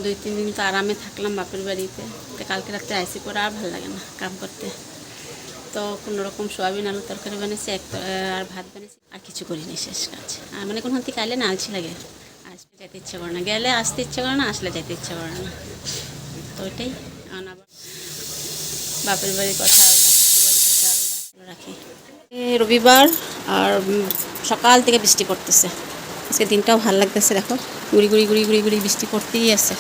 2-3 দিন তো আরামে থাকলাম বাপের বাড়িতে। তো কালকে রাত্রে আইসি পরে আর ভালো লাগে না কাম করতে। তো কোনোরকম সোয়াবিন আলু তরকারি বানিয়েছি, আর ভাত বানিয়েছি, আর কিছু করিনি, শেষ কাজ। আর মানে কোনো থেকে আইলে না আলছি লাগে, আসতে যেতে ইচ্ছে করে না, গেলে আসতে ইচ্ছে করে না, আসলে যেতে ইচ্ছে করে না। তো ওইটাই আবার বাপের বাড়ির কথা আলাদা, শ্বশুর বাড়ির কথা আলাদা রাখি। রবিবার আর সকাল থেকে বৃষ্টি পড়তেছে। আজকে দিনটাও ভালো লাগতেছে, দেখো গুড়ি গুড়ি গুড়ি গুড়ি গুড়ি বৃষ্টি পড়তেই আছে।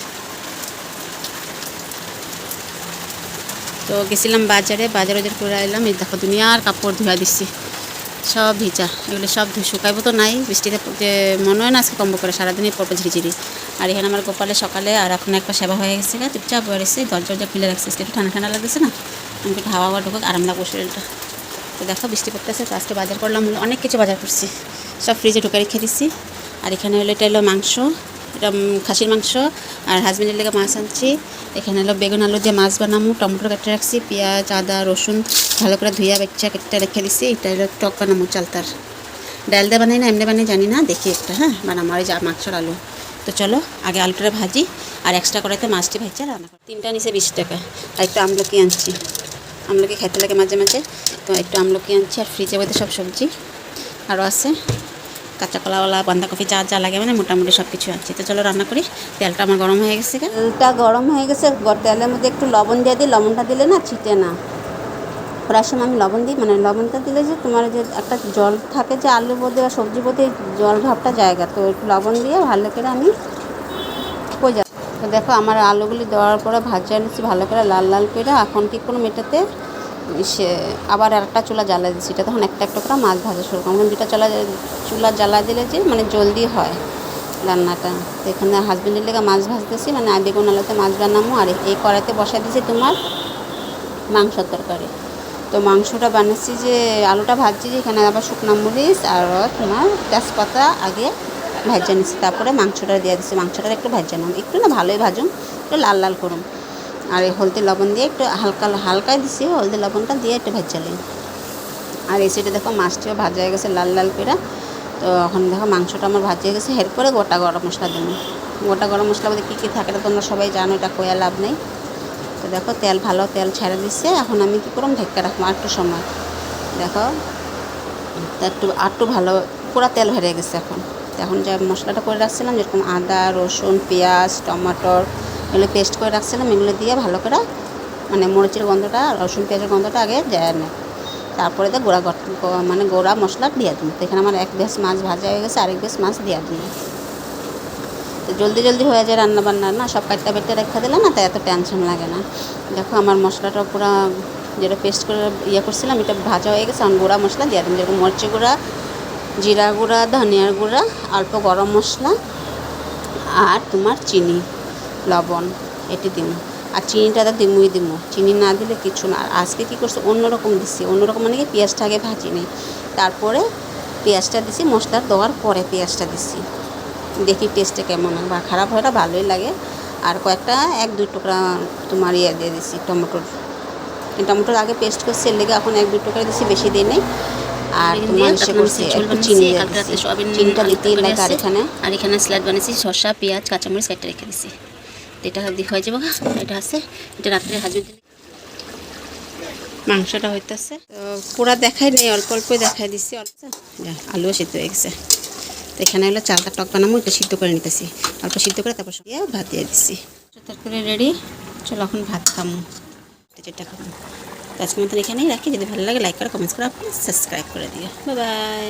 তো গেছিলাম বাজারে ওদের করে আইলাম। এই দেখো দুনিয়ার কাপড় ধুয়া দিচ্ছি, সব ভিজা, এগুলো সব শুকাইবো তো নাই বৃষ্টিতে, যে মনে হয় না আজকে কম্বো করে সারাদিনই পড়বে ঝিরিঝিরি। আর এখানে আমার গোপালে সকালে আর এখন একটা সেবা হয়ে গেছে, চুপচাপ বেড়েছে, দরজা খুলে রাখছে, একটু ঠান্ডা ঠান্ডা লাগতেছে না, আমি একটু হাওয়া ঢুকুক, আরাম লাগবো শরীরটা। তো দেখো বৃষ্টি পড়তেছে, তো আজকে বাজার করলাম, অনেক কিছু বাজার করছি, সব ফ্রিজে ঢুকে রেখে দিচ্ছি। আর এখানে হলো এটা হলো মাংস, এটা খাসির মাংস, আর হাজবেন্ডের লেগে মাছ আনছি। এখানে হলো বেগুন আলু দিয়ে মাছ বানামু, টমেটো কেটে রাখছি, পেঁয়াজ আদা রসুন ভালো করে ধুইয়া বেচা কেটে রেখে দিচ্ছি। এটা হলো টক বানামু চালতার, ডাল দিয়ে বানাই না এমনি বানাই জানি না, দেখি একটা হ্যাঁ বানামু। আর এই যা মাংসর আলু। তো চলো আগে আলুটা ভাজি, আর এক্সট্রা করাইতে মাছটি ভাজা রান্না করি। 3টা নিচে 20 টাকা। আর একটু আমলকি আনছি, আমলকি খেতে লাগে মাঝে মাঝে, তো একটু আমলকি আনছি। আর ফ্রিজের মধ্যে সব সবজি আরও আছে, কাঁচা কলাওয়ালা বাঁধাকপি যা যা লাগে, মানে মোটামুটি সব কিছু আছে। তো চলো রান্না করি। তেলটা আমার গরম হয়ে গেছে, তেলটা গরম হয়ে গেছে, তেলের মধ্যে একটু লবণ দিয়ে দিই, লবণটা দিলে না ছিটে না। প্রায় সময় আমি লবণ দিই, মানে লবণটা দিলে যে তোমার যে একটা জল থাকে যে আলুর মধ্যে বা সবজির মধ্যে জল ভাবটা জায়গা, তো একটু লবণ দিয়ে ভালো করে আমি কই যা। তো দেখো আমার আলুগুলি দেওয়ার পরে ভাজা নিচ্ছি ভালো করে লাল লাল করে। এখন কি কোনো মেটাতে সে আবার একটা চুলা জ্বালা দিচ্ছি, এটা তখন একটা একটা করে মাছ ভাজা শুরু করলাম। 2টা চুলা জ্বালা দিলে যে মানে জলদি হয় রান্নাটা। তো এখানে হাজবেন্ডের লেগে মাছ ভাজতেছি, মানে বেগুন আলুতে মাছ বানামো। আর এই কড়াইতে বসাই দিয়েছি তোমার মাংসের তরকারি। তো মাংসটা বানাচ্ছি, যে আলুটা ভাজছি, যে এখানে আবার শুকনো মরিচ আর তোমার তেজপাতা আগে ভাজা নিচ্ছি, তারপরে মাংসটা দিয়ে দিচ্ছি। মাংসটা একটু ভাজা নাম, একটু না ভালোই ভাজুন, একটু লাল লাল করুন। আর এই হলদি লবণ দিয়ে একটু হালকায় দিচ্ছি, হলদি লবণটা দিয়ে একটু ভাজালি। আর এই সাইডে দেখো মাছটিও ভাজা হয়ে গেছে লাল লাল করে। তো এখন দেখো মাংসটা আমার ভাজা হয়ে গেছে, এরপরে গোটা গরম মশলা দেবো। গোটা গরম মশলা বলতে কী কী থাকে তোমরা সবাই জানো, এটা কয়া লাভ নেই। তো দেখো তেল ছেড়ে দিচ্ছে, এখন আমি কী করব ঢেকে রাখবো আর একটু সময়। দেখো একটু ভালো পুরো তেল ভরে গেছে। এখন যে মশলাটা করে রাখছিলাম, যেরকম আদা রসুন পেঁয়াজ টমাটোর এগুলো পেস্ট করে রাখছিলাম, এগুলো দিয়ে ভালো করে মানে মরিচের গন্ধটা রসুন পেঁয়াজের গন্ধটা আগে যায় না, তারপরে তো গোড়া মশলা দিয়ে দিই। তো এখানে আমার এক ব্যাস মাছ ভাজা হয়ে গেছে, আরেক ব্যাস মাছ দিয়ে দিই। তো জলদি হয়ে যায় রান্না বান্না না, সব কাটতে বেটে রেখে দিলে না, তাই এত টেনশন লাগে না। দেখো আমার মশলাটা পুরো যেটা পেস্ট করে করছিলাম এটা ভাজা হয়ে গেছে। এখন গুঁড়া মশলা দিয়ে দিন, যেরকম মরিচের গুঁড়া জিরা গুঁড়া ধনিয়ার গুঁড়া অল্প গরম মশলা আর তোমার চিনি লবণ এটি দিন। আর চিনিটা তো দিমুই চিনি না দিলে কিছু না। আর আজকে কী করছে অন্যরকম দিচ্ছি, অন্যরকম মানে কি পেঁয়াজটা আগে ভাজি নিই, তারপরে পেঁয়াজটা দিছি, মশলা দেওয়ার পরে পেঁয়াজটা দিছি। দেখি টেস্টটা কেমন হয়, বা খারাপ হয়টা ভালোই লাগে। আর কয়েকটা 1-2 টুকরা তোমার দিয়ে দিছি টমেটোর আগে পেস্ট করছি, এর লেগে এখন 1-2 টুকরা দিছি, বেশি দিই নেই। আর তোমার ইসে করছি একটু চিনি চিনিটা দিতেই লাগে। আর এখানে স্যালাড বানিয়েছি, শসা পেঁয়াজ কাঁচামরিচ কেটে রেখে দিছি। এটা হয়ে যাবো, এটা আছে, এটা রাত্রে হাজবেন্ড মাংসটা হইতেছে। তো পুরা দেখাই নেই, অল্প অল্পই দেখাই দিচ্ছি। আলুও সিদ্ধ হয়ে গেছে। তো এখানে হলো চালটা টক বানাবো, একটু সিদ্ধ করে নিতেছি, অল্প সিদ্ধ করে তারপর দিয়ে ভাত দিয়ে দিচ্ছি। তরকারি রেডি, চলো এখন ভাত খামো, যেটা খাবো। তো আজকের মতন এখানেই রাখি, যদি ভালো লাগে লাইক করে কমেন্টস করে সাবস্ক্রাইব করে দিও। Bye bye.